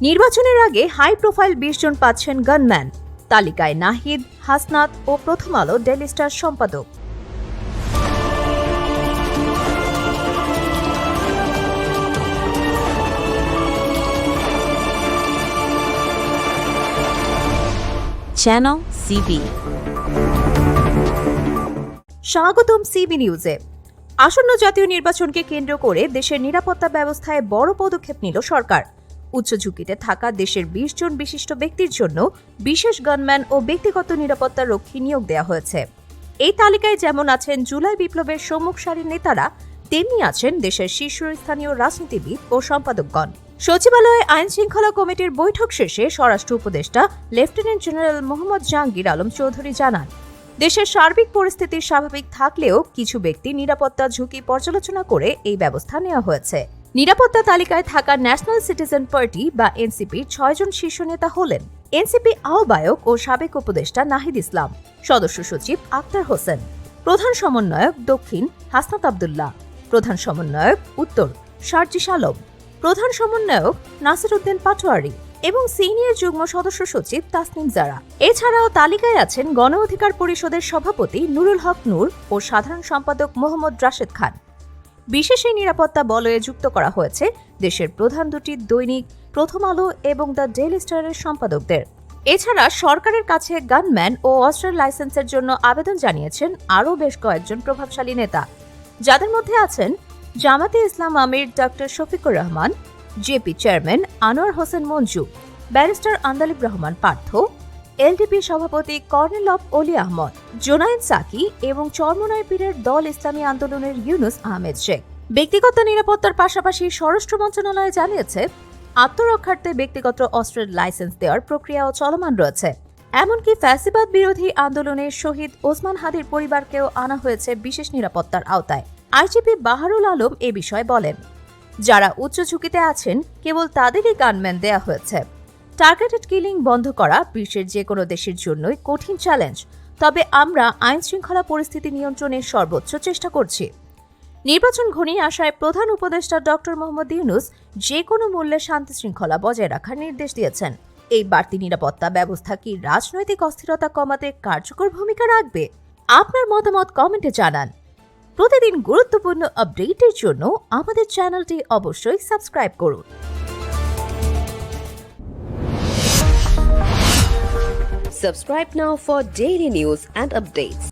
নির্বাচনের আগে high profile ২০ জন পাচ্ছেন গানম্যান। তালিকায় নাহিদ, হাসনাত ও প্রথম আলো ডেইলি স্টার সম্পাদক। Channel CB. স্বাগতম সিবি নিউজে। আসন্ন জাতীয় নির্বাচনকে কেন্দ্র করে দেশের নিরাপত্তা ব্যবস্থায় বড় পদক্ষেপ নিল সরকার। উচ্চ ঝুঁকিতে থাকা দেশের ২০ জন বিশিষ্ট ব্যক্তির জন্য বিশেষ গানম্যান ও ব্যক্তিগত নিরাপত্তা রক্ষী নিয়োগ দেওয়া হয়েছে। এই তালিকায় যেমন আছেন জুলাই বিপ্লবের সম্মুখ সারির নেতারা, তেমনি আছেন দেশের শীর্ষস্থানীয় রাজনীতিবিদ ও সম্পাদকগণ। সচিবালয়ে আইন শৃঙ্খলা কমিটির বৈঠক শেষে স্বরাষ্ট্র উপদেষ্টা লেফটেন্যান্ট জেনারেল মোহাম্মদ জাহাঙ্গীর আলম চৌধুরী জানান, দেশের সার্বিক পরিস্থিতি স্বাভাবিক থাকলেও কিছু ব্যক্তি নিরাপত্তা ঝুঁকি পর্যালোচনা করে এই ব্যবস্থা নেওয়া হয়েছে। নিরাপত্তা তালিকায় থাকা ন্যাশনাল সিটিজেন পার্টি বা এনসিপির ৬ জন শীর্ষ নেতা হলেন এনসিপি আহ্বায়ক ও সাবেক উপদেষ্টা নাহিদ ইসলাম, সদস্য সচিব আক্তার হোসেন, প্রধান সমন্বয়ক দক্ষিণ হাসনাত আবদুল্লাহ, প্রধান সমন্বয়ক উত্তর সার্জিস আলম, প্রধান সমন্বয়ক নাসির উদ্দিন পাটোয়ারি এবং সিনিয়র যুগ্ম সদস্য সচিব তাসনিম জারা। এছাড়াও তালিকায় আছেন গণ অধিকার পরিষদের সভাপতি নুরুল হক নূর ও সাধারণ সম্পাদক মোহাম্মদ রাশেদ খান। বিশেষ এই নিরাপত্তা বলয়ে যুক্ত করা হয়েছে দেশের প্রধান দুটি দৈনিক প্রথম আলো এবং দ্য ডেইলি স্টারের সম্পাদকদের। এছাড়া সরকারের কাছে গানম্যান ও অস্ত্রের লাইসেন্সের জন্য আবেদন জানিয়েছেন আরও বেশ কয়েকজন প্রভাবশালী নেতা, যাদের মধ্যে আছেন জামাতে ইসলাম আমির doctor Shafiqur Rahman, JP chairman Anwar Hossain Manju, barrister Andalib Rahman Partha, LDP সভাপতি colonel of Oli Ahmad, Zonayed Psaki এবং চরমোনাই পীরের দল ইসলামী আন্দোলনের ইউনুস আহমেদ শেখ। ব্যক্তিগত নিরাপত্তার পাশাপাশি স্বরাষ্ট্র মন্ত্রণালয় জানিয়েছে, আত্মরক্ষার্থে ব্যক্তিগত অস্ত্রের লাইসেন্স দেওয়ার প্রক্রিয়াও চলমান রয়েছে। এমনকি ফ্যাসিবাদ বিরোধী আন্দোলনের শহীদ ওসমান হাদির পরিবারকেও আনা হয়েছে বিশেষ নিরাপত্তার আওতায়। আইজিপি বাহারুল আলম এ বিষয়ে বলেন, যারা উচ্চ ঝুঁকিতে আছেন কেবল তাদেরই গানম্যান দেয়া হয়েছে। টার্গেটেড কিলিং বন্ধ করা বিশ্বের যে কোনো দেশের জন্যই কঠিন চ্যালেঞ্জ, তবে আমরা আইন শৃঙ্খলা পরিস্থিতি নিয়ন্ত্রণের সর্বোচ্চ চেষ্টা করছি। নির্বাচন ঘনিয়ে আসায় প্রধান উপদেষ্টা ডক্টর মোহাম্মদ ইউনুস যে কোনো মূল্যে শান্তি শৃঙ্খলা বজায় রাখার নির্দেশ দিয়েছেন। এই বাড়তি নিরাপত্তা ব্যবস্থা কি রাজনৈতিক অস্থিরতা কমাতে কার্যকর ভূমিকা রাখবে? আপনার মতামত কমেন্টে জানান। প্রতিদিন গুরুত্বপূর্ণ আপডেটের জন্য আমাদের চ্যানেলটি অবশ্যই সাবস্ক্রাইব করুন। Subscribe now for daily news and updates.